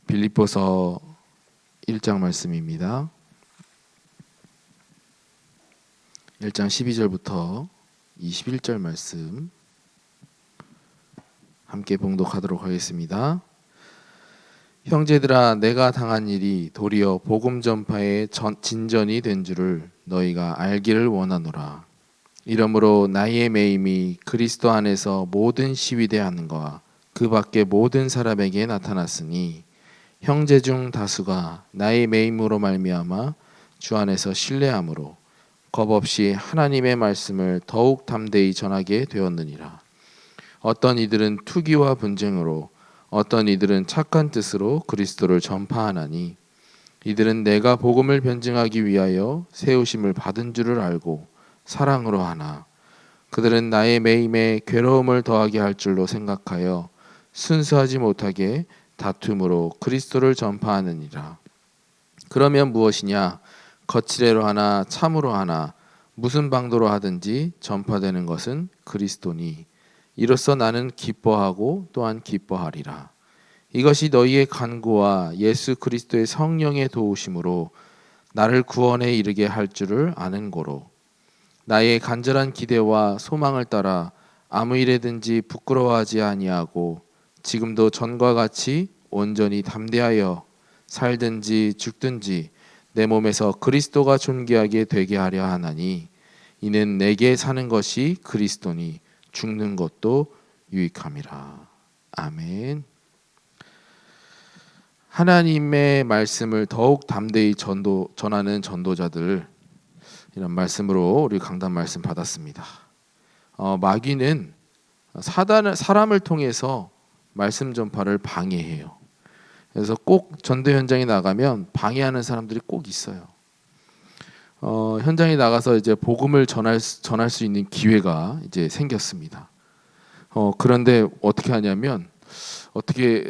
빌립보서 1장 말씀입니다. 1장 12절부터 21절 말씀 함께 봉독하도록 하겠습니다. 형제들아, 내가 당한 일이 도리어 복음 전파의 진전이 된 줄을 너희가 알기를 원하노라. 이러므로 나의 매임이 그리스도 안에서 모든 시위대하는과 그 밖에 모든 사람에게 나타났으니 형제 중 다수가 나의 매임으로 말미암아 주 안에서 신뢰함으로 겁없이 하나님의 말씀을 더욱 담대히 전하게 되었느니라. 어떤 이들은 투기와 분쟁으로, 어떤 이들은 착한 뜻으로 그리스도를 전파하나니 이들은 내가 복음을 변증하기 위하여 세우심을 받은 줄을 알고 사랑으로 하나 그들은 나의 매임에 괴로움을 더하게 할 줄로 생각하여 순수하지 못하게 다툼으로 그리스도를 전파하느니라. 그러면 무엇이냐? 거칠애로 하나 참으로 하나 무슨 방도로 하든지 전파되는 것은 그리스도니 이로써 나는 기뻐하고 또한 기뻐하리라. 이것이 너희의 간구와 예수 그리스도의 성령의 도우심으로 나를 구원에 이르게 할 줄을 아는 고로 나의 간절한 기대와 소망을 따라 아무 일에든지 부끄러워하지 아니하고 지금도 전과 같이 온전히 담대하여 살든지 죽든지 내 몸에서 그리스도가 존귀하게 되게 하려 하나니 이는 내게 사는 것이 그리스도니 죽는 것도 유익함이라. 아멘. 하나님의 말씀을 더욱 담대히 전하는 전도자들, 이런 말씀으로 우리 강단 말씀 받았습니다. 마귀는 사람을 통해서 말씀 전파를 방해해요. 그래서 꼭 전도 현장에 나가면 방해하는 사람들이 꼭 있어요. 현장에 나가서 이제 복음을 전할 수 있는 기회가 이제 생겼습니다. 그런데 어떻게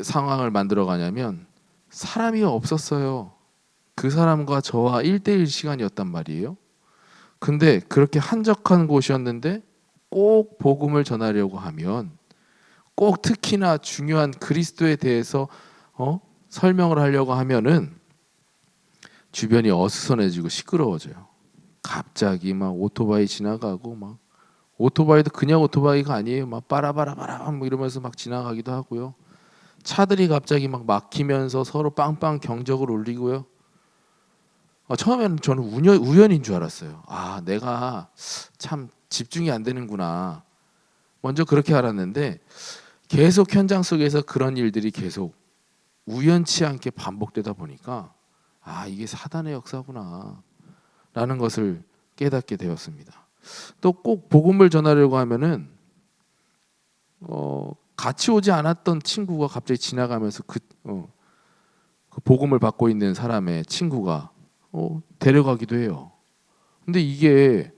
상황을 만들어 가냐면 사람이 없었어요. 그 사람과 저와 1대1 시간이었단 말이에요. 근데 그렇게 한적한 곳이었는데 꼭 복음을 전하려고 하면 꼭 특히나 중요한 그리스도에 대해서 설명을 하려고 하면은 주변이 어수선해지고 시끄러워져요. 갑자기 막 오토바이 지나가고 막 오토바이도 그냥 오토바이가 아니에요. 막 빠라바라바라 뭐 이러면서 막 지나가기도 하고요. 차들이 갑자기 막 막히면서 서로 빵빵 경적을 울리고요. 처음에는 저는 우연인 줄 알았어요. 내가 참 집중이 안 되는구나. 먼저 그렇게 알았는데 계속 현장 속에서 그런 일들이 계속 우연치 않게 반복되다 보니까 이게 사단의 역사구나 라는 것을 깨닫게 되었습니다. 또 꼭 복음을 전하려고 하면은 같이 오지 않았던 친구가 갑자기 지나가면서 그 복음을 받고 있는 사람의 친구가 데려가기도 해요. 근데 이게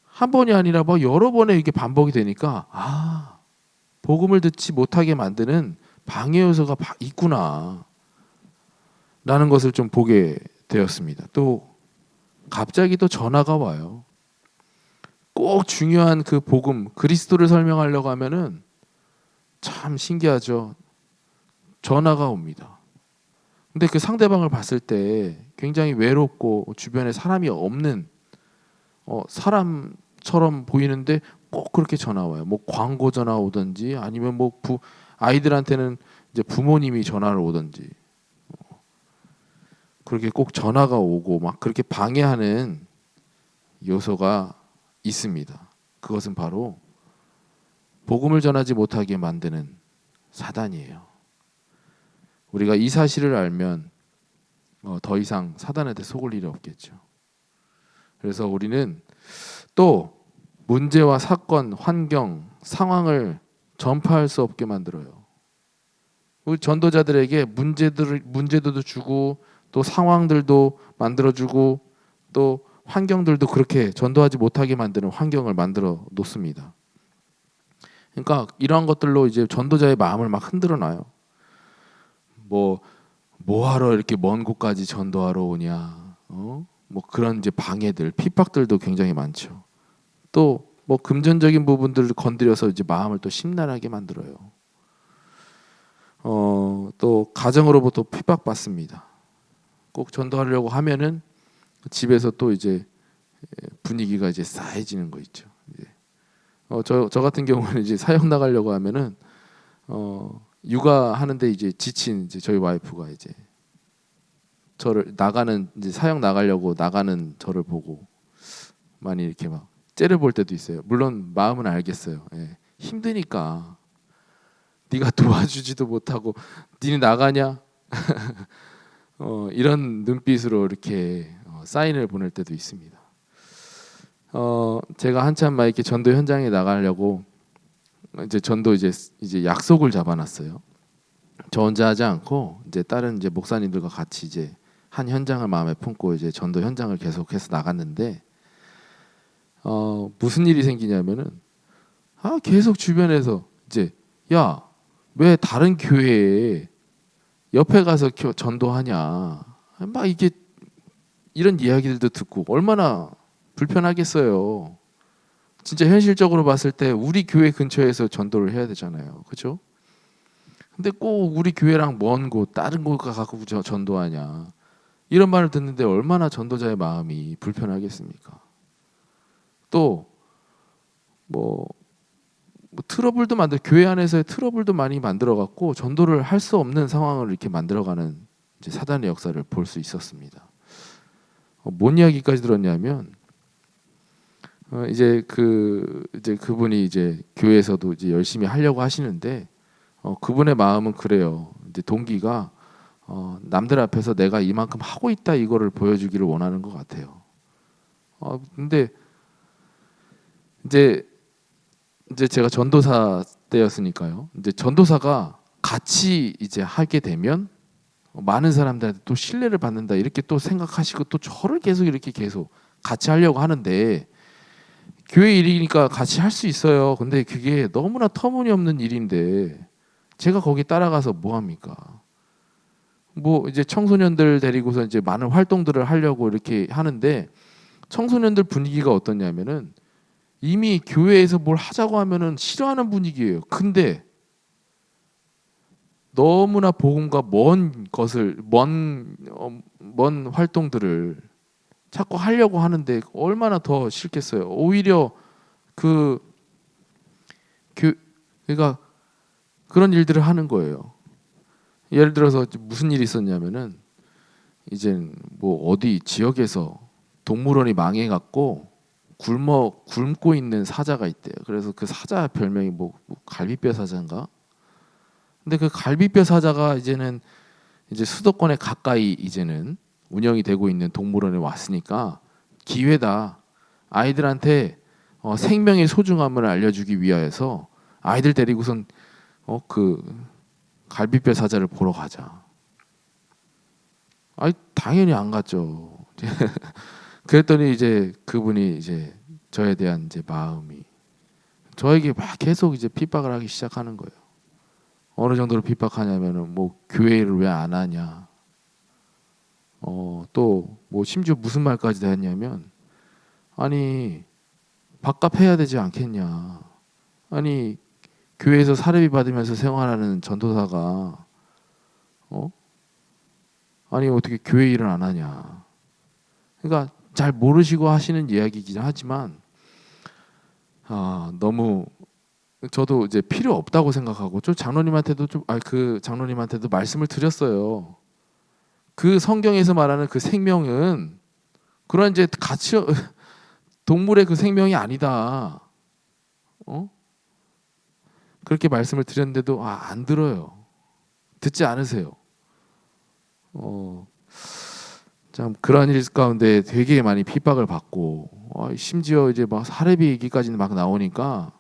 한 번이 아니라 뭐 여러 번에 이게 반복이 되니까 복음을 듣지 못하게 만드는 방해 요소가 있구나 라는 것을 좀 보게 되었습니다. 또 갑자기 또 전화가 와요. 꼭 중요한 그 복음 그리스도를 설명하려고 하면은 참 신기하죠. 전화가 옵니다. 근데 그 상대방을 봤을 때 굉장히 외롭고 주변에 사람이 없는 사람처럼 보이는데 꼭 그렇게 전화 와요. 뭐 광고 전화 오든지 아니면 뭐 아이들한테는 이제 부모님이 전화를 오든지 그렇게 꼭 전화가 오고 막 그렇게 방해하는 요소가 있습니다. 그것은 바로 복음을 전하지 못하게 만드는 사단이에요. 우리가 이 사실을 알면 더 이상 사단한테 속을 일이 없겠죠. 그래서 우리는 또 문제와 사건, 환경, 상황을 전파할 수 없게 만들어요. 우리 전도자들에게 문제도 주고 또 상황들도 만들어주고 또 환경들도 그렇게 전도하지 못하게 만드는 환경을 만들어 놓습니다. 그러니까 이러한 것들로 이제 전도자의 마음을 막 흔들어 놔요. 뭐하러 이렇게 먼 곳까지 전도하러 오냐? 뭐 그런 이제 방해들, 핍박들도 굉장히 많죠. 또 뭐 금전적인 부분들을 건드려서 이제 마음을 또 심란하게 만들어요. 또 또 가정으로부터 핍박받습니다. 꼭 전도하려고 하면은 집에서 또 이제 분위기가 이제 싸해지는 거 있죠. 저 같은 경우는 이제 사역 나가려고 하면은 육아하는데 이제 지친 이제 저희 와이프가 이제 저를 나가는 이제 사역 나가려고 나가는 저를 보고 많이 이렇게 막 째려 볼 때도 있어요. 물론 마음은 알겠어요. 예. 힘드니까 네가 도와주지도 못하고 니네 나가냐? 이런 눈빛으로 이렇게 사인을 보낼 때도 있습니다. 제가 한참 막 이렇게 전도 현장에 나가려고 이제 전도 이제 약속을 잡아놨어요. 저 혼자 하지 않고 이제 다른 이제 목사님들과 같이 이제 한 현장을 마음에 품고 이제 전도 현장을 계속해서 나갔는데 무슨 일이 생기냐면은 계속 주변에서 이제 야, 왜 다른 교회에 옆에 가서 전도하냐 막 이게 이런 이야기들도 듣고 얼마나 불편하겠어요. 진짜 현실적으로 봤을 때 우리 교회 근처에서 전도를 해야 되잖아요. 그렇죠? 근데 꼭 우리 교회랑 먼 곳 다른 곳 가고 전도하냐 이런 말을 듣는데 얼마나 전도자의 마음이 불편하겠습니까? 또 뭐 트러블도 교회 안에서의 트러블도 많이 만들어갖고 전도를 할 수 없는 상황을 이렇게 만들어가는 이제 사단의 역사를 볼 수 있었습니다. 뭔 이야기까지 들었냐면 이제 그분이 이제 교회에서도 이제 열심히 하려고 하시는데 그분의 마음은 그래요. 이제 동기가 남들 앞에서 내가 이만큼 하고 있다 이거를 보여주기를 원하는 것 같아요. 근데 이제 제가 전도사 때였으니까요. 이제 전도사가 같이 이제 하게 되면 많은 사람들한테 또 신뢰를 받는다 이렇게 또 생각하시고 또 저를 계속 같이 하려고 하는데 교회 일이니까 같이 할 수 있어요. 근데 그게 너무나 터무니없는 일인데 제가 거기 따라가서 뭐 합니까? 뭐 이제 청소년들 데리고서 이제 많은 활동들을 하려고 이렇게 하는데 청소년들 분위기가 어떠냐면은 이미 교회에서 뭘 하자고 하면은 싫어하는 분위기예요. 근데 너무나 복음과 먼 활동들을 자꾸 하려고 하는데 얼마나 더 싫겠어요. 오히려 그러니까 그런 일들을 하는 거예요. 예를 들어서 무슨 일이 있었냐면은 이제 뭐 어디 지역에서 동물원이 망해갖고 굶고 있는 사자가 있대요. 그래서 그 사자 별명이 뭐 갈비뼈 사자인가? 근데 그 갈비뼈 사자가 이제는 이제 수도권에 가까이 이제는 운영이 되고 있는 동물원에 왔으니까 기회다. 아이들한테 생명의 소중함을 알려주기 위하여서 아이들 데리고선 그 갈비뼈 사자를 보러 가자. 당연히 안 갔죠. 그랬더니 이제 그분이 이제 저에 대한 이제 마음이 저에게 막 계속 이제 핍박을 하기 시작하는 거예요. 어느 정도로 핍박하냐면은 뭐 교회를 왜 안 하냐. 또 뭐 심지어 무슨 말까지 했냐면 아니 밥값 해야 되지 않겠냐. 아니 교회에서 사례비 받으면서 생활하는 전도사가 아니 어떻게 교회 일을 안 하냐. 그러니까 잘 모르시고 하시는 이야기이긴 하지만 너무 저도 이제 필요 없다고 생각하고 장로님한테도 그 장로님한테도 말씀을 드렸어요. 그 성경에서 말하는 그 생명은 그런 이제 가치 동물의 그 생명이 아니다. 그렇게 말씀을 드렸는데도 안 들어요. 듣지 않으세요. 참 그런 일 가운데 되게 많이 핍박을 받고 심지어 이제 막 사례비 얘기까지는 막 나오니까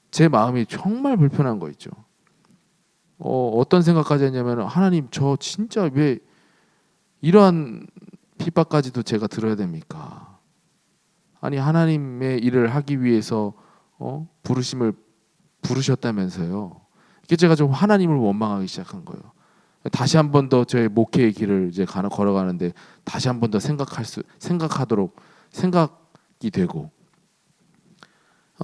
제 마음이 정말 불편한 거 있죠. 어떤 생각까지 했냐면 하나님 저 진짜 왜 이러한 핍박까지도 제가 들어야 됩니까? 아니 하나님의 일을 하기 위해서 부르심을 부르셨다면서요. 이게 제가 좀 하나님을 원망하기 시작한 거예요. 다시 한 번 더 저의 목회의 길을 이제 걸어가는데 다시 한 번 더 생각하도록 생각이 되고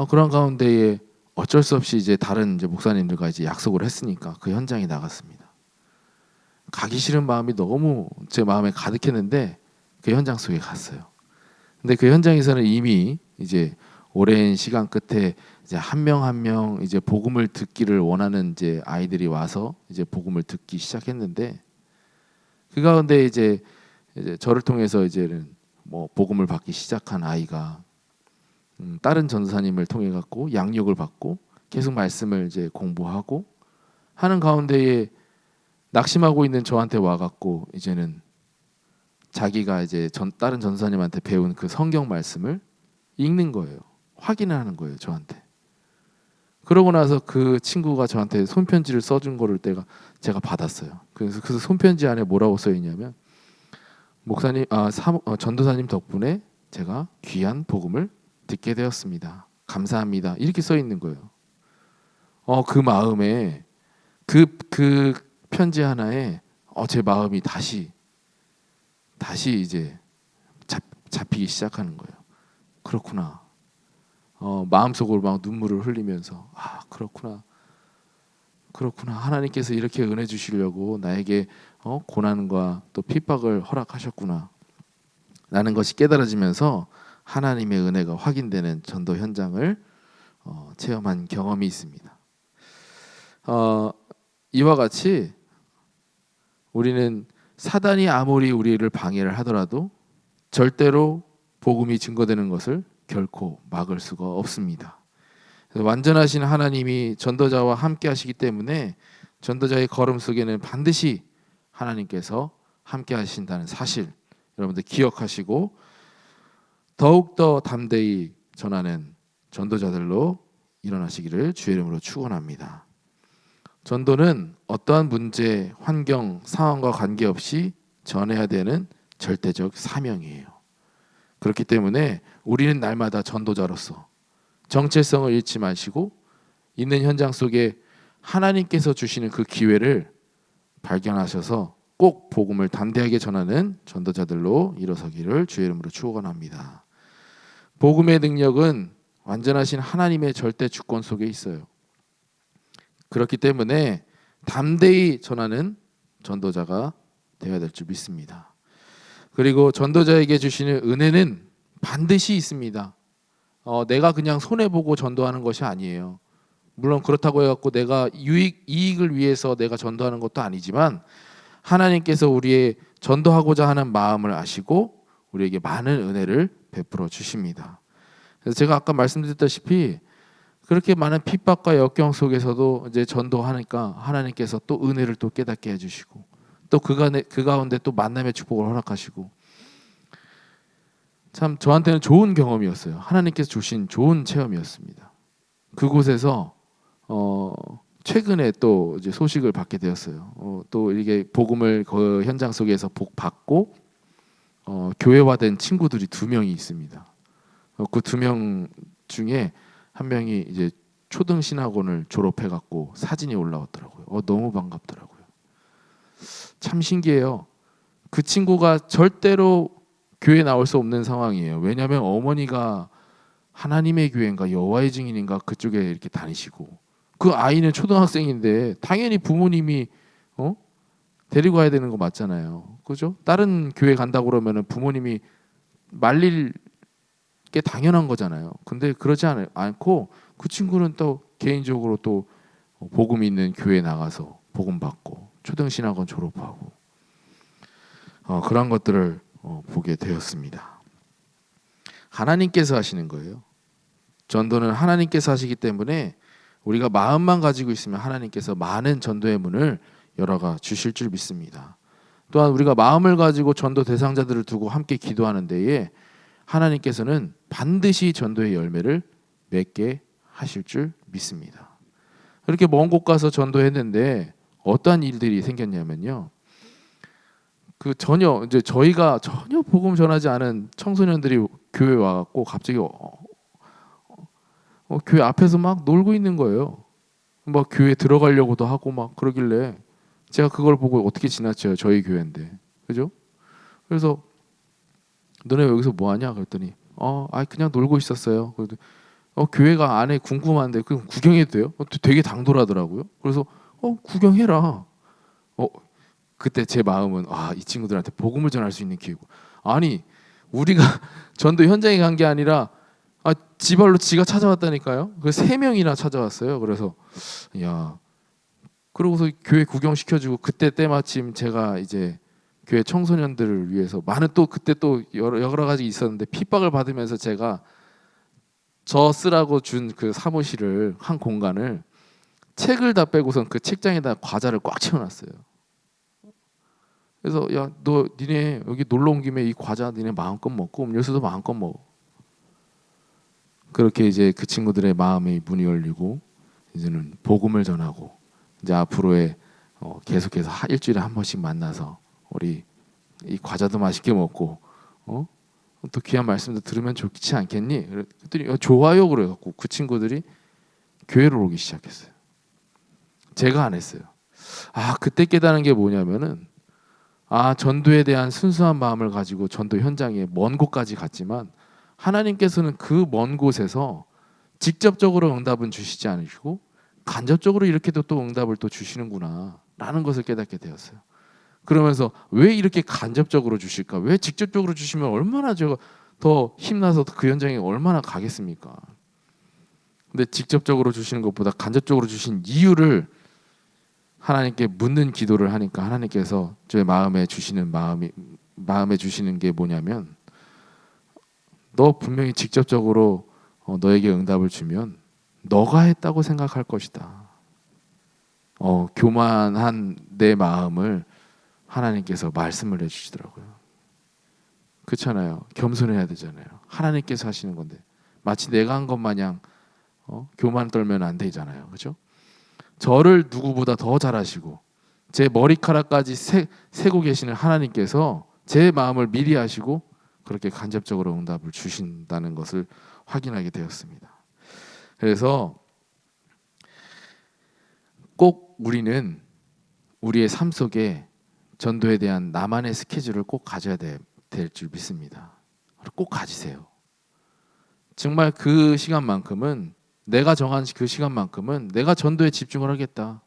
그런 가운데에 어쩔 수 없이 이제 다른 이제 목사님들과 이제 약속을 했으니까 그 현장에 나갔습니다. 가기 싫은 마음이 너무 제 마음에 가득했는데 그 현장 속에 갔어요. 근데 그 현장에서는 이미 이제 오랜 시간 끝에 이제 한 명 한 명 이제 복음을 듣기를 원하는 이제 아이들이 와서 이제 복음을 듣기 시작했는데 그 가운데 이제 저를 통해서 이제는 뭐 복음을 받기 시작한 아이가 다른 전도사님을 통해 갖고 양육을 받고 계속 말씀을 이제 공부하고 하는 가운데에 낙심하고 있는 저한테 와 갖고 이제는 자기가 이제 다른 전도사님한테 배운 그 성경 말씀을 읽는 거예요. 확인하는 거예요, 저한테. 그러고 나서 그 친구가 저한테 손편지를 써준 거를 제가 받았어요. 그래서 그 손편지 안에 뭐라고 써 있냐면 목사님, 전도사님 덕분에 제가 귀한 복음을 듣게 되었습니다. 감사합니다. 이렇게 써 있는 거예요. 그 마음에 그 편지 하나에 제 마음이 다시 이제 잡히기 시작하는 거예요. 그렇구나. 마음속으로 막 눈물을 흘리면서 그렇구나. 하나님께서 이렇게 은혜 주시려고 나에게 고난과 또 핍박을 허락하셨구나. 라는 것이 깨달아지면서 하나님의 은혜가 확인되는 전도 현장을 체험한 경험이 있습니다. 이와 같이 우리는 사단이 아무리 우리를 방해를 하더라도 절대로 복음이 증거되는 것을 결코 막을 수가 없습니다. 완전하신 하나님이 전도자와 함께 하시기 때문에 전도자의 걸음 속에는 반드시 하나님께서 함께 하신다는 사실 여러분들 기억하시고 더욱더 담대히 전하는 전도자들로 일어나시기를 주의 이름으로 축원합니다. 전도는 어떠한 문제, 환경, 상황과 관계없이 전해야 되는 절대적 사명이에요. 그렇기 때문에 우리는 날마다 전도자로서 정체성을 잃지 마시고 있는 현장 속에 하나님께서 주시는 그 기회를 발견하셔서 꼭 복음을 담대하게 전하는 전도자들로 일어서기를 주의 이름으로 축원합니다. 복음의 능력은 완전하신 하나님의 절대 주권 속에 있어요. 그렇기 때문에 담대히 전하는 전도자가 되어야 될 줄 믿습니다. 그리고 전도자에게 주시는 은혜는 반드시 있습니다. 내가 그냥 손해보고 전도하는 것이 아니에요. 물론 그렇다고 해갖고 내가 이익을 위해서 내가 전도하는 것도 아니지만 하나님께서 우리의 전도하고자 하는 마음을 아시고 우리에게 많은 은혜를 베풀어 주십니다. 그래서 제가 아까 말씀드렸다시피 그렇게 많은 핍박과 역경 속에서도 이제 전도하니까 하나님께서 또 은혜를 또 깨닫게 해주시고 또 그 가운데 또 만남의 축복을 허락하시고 참 저한테는 좋은 경험이었어요. 하나님께서 주신 좋은 체험이었습니다. 그곳에서 최근에 또 이제 소식을 받게 되었어요. 또 이게 복음을 그 현장 속에서 복 받고 교회화된 친구들이 2명이 있습니다. 그 2명 중에 한 명이 이제 초등 신학원을 졸업해 갖고 사진이 올라왔더라고요. 너무 반갑더라고요. 참 신기해요. 그 친구가 절대로 교회 나올 수 없는 상황이에요. 왜냐하면 어머니가 하나님의 교회인가 여호와의 증인인가 그쪽에 이렇게 다니시고 그 아이는 초등학생인데 당연히 부모님이 데리고 가야 되는 거 맞잖아요. 그죠? 다른 교회 간다고 그러면 부모님이 말릴 게 당연한 거잖아요. 근데 그러지 않고 그 친구는 또 개인적으로 또 복음 있는 교회에 나가서 복음 받고 초등신학원 졸업하고 그런 것들을 보게 되었습니다. 하나님께서 하시는 거예요. 전도는 하나님께서 하시기 때문에 우리가 마음만 가지고 있으면 하나님께서 많은 전도의 문을 열어가 주실 줄 믿습니다. 또한 우리가 마음을 가지고 전도 대상자들을 두고 함께 기도하는 데에 하나님께서는 반드시 전도의 열매를 맺게 하실 줄 믿습니다. 그렇게 먼 곳 가서 전도했는데 어떠한 일들이 생겼냐면요. 이제 저희가 전혀 복음 전하지 않은 청소년들이 교회에 와갖고 갑자기 교회 앞에서 막 놀고 있는 거예요. 막 교회 들어가려고도 하고 막 그러길래 제가 그걸 보고 어떻게 지나쳐요? 저희 교회인데, 그죠? 그래서 너네 여기서 뭐 하냐? 그랬더니 그냥 놀고 있었어요. 그래도 교회가 안에 궁금한데 그럼 구경해도 돼요? 되게 당돌하더라고요. 그래서 구경해라. 그때 제 마음은 이 친구들한테 복음을 전할 수 있는 기회고, 아니 우리가 전도 현장에 간 게 아니라 지발로 지가 찾아왔다니까요. 그 3명이나 찾아왔어요. 그래서 야, 그러고서 교회 구경시켜주고, 그때 때마침 제가 이제 교회 청소년들을 위해서 많은, 또 그때 또 여러 가지 있었는데 핍박을 받으면서 제가 저 쓰라고 준 그 사무실을, 한 공간을 책을 다 빼고선 그 책장에다 과자를 꽉 채워놨어요. 그래서 야, 너 니네 여기 놀러 온 김에 이 과자 니네 마음껏 먹고 음료수도 마음껏 먹어. 그렇게 이제 그 친구들의 마음의 문이 열리고 이제는 복음을 전하고, 이제 앞으로의 계속해서 일주일에 한 번씩 만나서 우리 이 과자도 맛있게 먹고 또 귀한 말씀도 들으면 좋지 않겠니? 그랬더니 좋아요 그래갖고 그 친구들이 교회로 오기 시작했어요. 제가 안 했어요. 그때 깨달은 게 뭐냐면은, 전도에 대한 순수한 마음을 가지고 전도 현장에 먼 곳까지 갔지만 하나님께서는 그 먼 곳에서 직접적으로 응답은 주시지 않으시고 간접적으로 이렇게도 또 응답을 또 주시는구나 라는 것을 깨닫게 되었어요. 그러면서 왜 이렇게 간접적으로 주실까? 왜 직접적으로 주시면 얼마나 제가 더 힘나서 그 현장에 얼마나 가겠습니까? 근데 직접적으로 주시는 것보다 간접적으로 주신 이유를 하나님께 묻는 기도를 하니까 하나님께서 제 마음에 주시는 게 뭐냐면, 너 분명히 직접적으로 너에게 응답을 주면 너가 했다고 생각할 것이다. 교만한 내 마음을 하나님께서 말씀을 해주시더라고요. 그렇잖아요. 겸손해야 되잖아요. 하나님께서 하시는 건데 마치 내가 한 것 마냥 교만 떨면 안 되잖아요. 그렇죠? 저를 누구보다 더 잘하시고 제 머리카락까지 세고 계시는 하나님께서 제 마음을 미리 아시고 그렇게 간접적으로 응답을 주신다는 것을 확인하게 되었습니다. 그래서 꼭 우리는 우리의 삶 속에 전도에 대한 나만의 스케줄을 꼭 가져야 될 줄 믿습니다. 꼭 가지세요. 정말 그 시간만큼은, 내가 정한 그 시간만큼은 내가 전도에 집중을 하겠다.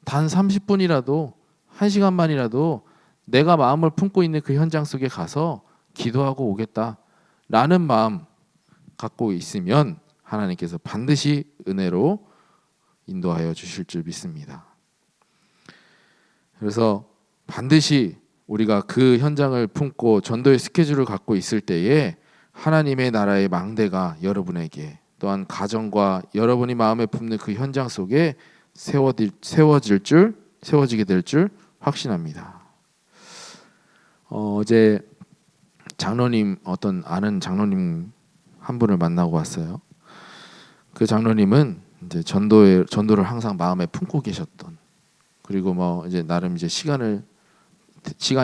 단 30분이라도 1시간만이라도 내가 마음을 품고 있는 그 현장 속에 가서 기도하고 오겠다라는 마음 갖고 있으면 하나님께서 반드시 은혜로 인도하여 주실 줄 믿습니다. 그래서 반드시 우리가 그 현장을 품고 전도의 스케줄을 갖고 있을 때에 하나님의 나라의 망대가 여러분에게, 또한 가정과 여러분이 마음에 품는 그 현장 속에 세워지게 될 줄 확신합니다. 어제 장로님, 어떤 아는 장로님 한 분을 만나고 왔어요. 그 장로님은 이제 전도를 항상 마음에 품고 계셨던, 그리고 이제 나름 이제 시간이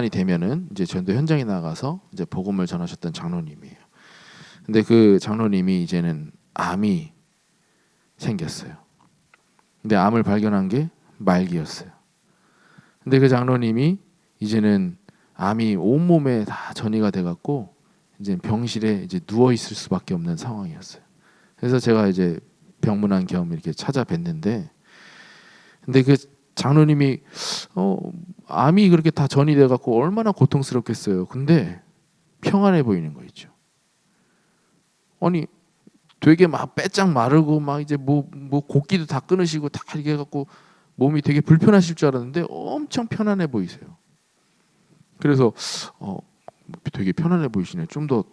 되면은 이제 전도 현장에 나가서 이제 복음을 전하셨던 장로님이에요. 근데 그 장로님이 이제는 암이 생겼어요. 근데 암을 발견한 게 말기였어요. 근데 그 장로님이 이제는 암이 온몸에 다 전이가 돼갖고 이제 병실에 이제 누워 있을 수밖에 없는 상황이었어요. 그래서 제가 이제 병문안 겸 이렇게 찾아뵀는데, 근데 그 장로님이 암이 그렇게 다 전이 돼갖고 얼마나 고통스럽겠어요. 근데 평안해 보이는 거 있죠. 아니 되게 막 빼짝 마르고 막 이제 뭐 곡기도 다 끊으시고 다 이렇게 해갖고 몸이 되게 불편하실 줄 알았는데 엄청 편안해 보이세요. 그래서 되게 편안해 보이시네. 좀 더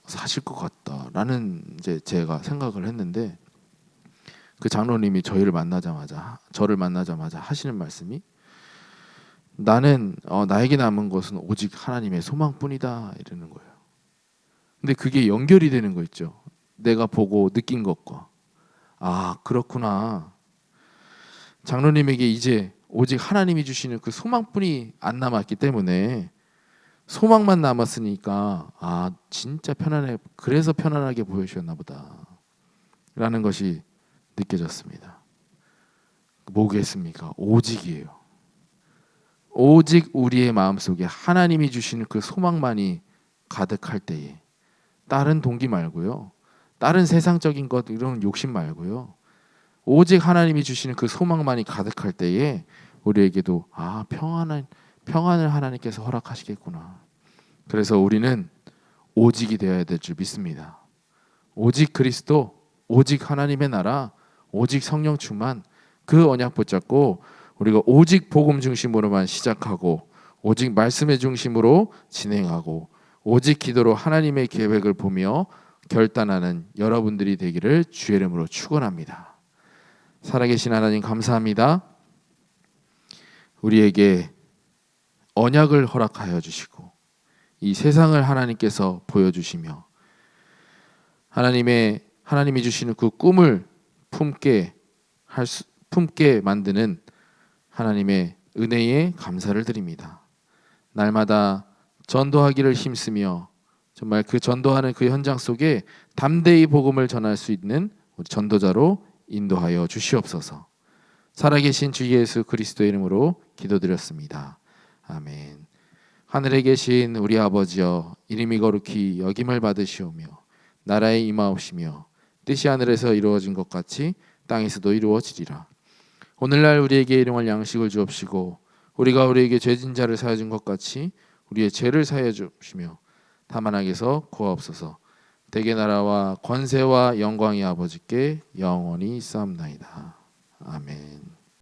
사실 것 같다라는 이제 제가 생각을 했는데, 그 장로님이 저를 만나자마자 하시는 말씀이, 나는 나에게 남은 것은 오직 하나님의 소망뿐이다 이러는 거예요. 근데 그게 연결이 되는 거 있죠. 내가 보고 느낀 것과, 그렇구나. 장로님에게 이제 오직 하나님이 주시는 그 소망뿐이 안 남았기 때문에, 소망만 남았으니까 진짜 편안해, 그래서 편안하게 보여주셨나 보다 라는 것이 느껴졌습니다. 뭐겠습니까? 오직이에요. 오직 우리의 마음속에 하나님이 주시는 그 소망만이 가득할 때에, 다른 동기 말고요, 다른 세상적인 것 이런 욕심 말고요, 오직 하나님이 주시는 그 소망만이 가득할 때에 우리에게도 평안을 하나님께서 허락하시겠구나. 그래서 우리는 오직이 되어야 될 줄 믿습니다. 오직 그리스도, 오직 하나님의 나라, 오직 성령 충만, 그 언약 붙잡고 우리가 오직 복음 중심으로만 시작하고 오직 말씀의 중심으로 진행하고 오직 기도로 하나님의 계획을 보며 결단하는 여러분들이 되기를 주의 이름으로 축원합니다. 살아계신 하나님 감사합니다. 우리에게 언약을 허락하여 주시고 이 세상을 하나님께서 보여주시며 하나님이 주시는 그 꿈을 품게 만드는 하나님의 은혜에 감사를 드립니다. 날마다 전도하기를 힘쓰며 정말 그 전도하는 그 현장 속에 담대히 복음을 전할 수 있는 우리 전도자로 인도하여 주시옵소서. 살아계신 주 예수 그리스도의 이름으로 기도드렸습니다. 아멘. 하늘에 계신 우리 아버지여, 이름이 거룩히 여김을 받으시오며 나라에 임하옵시며 뜻이 하늘에서 이루어진 것 같이 땅에서도 이루어지리라. 오늘날 우리에게 일용할 양식을 주옵시고 우리가 우리에게 죄진 자를 사하여 준 것 같이 우리의 죄를 사하여 주시며 다만 악에서 구하옵소서. 대개 나라와 권세와 영광이 아버지께 영원히 있사옵나이다. 아멘.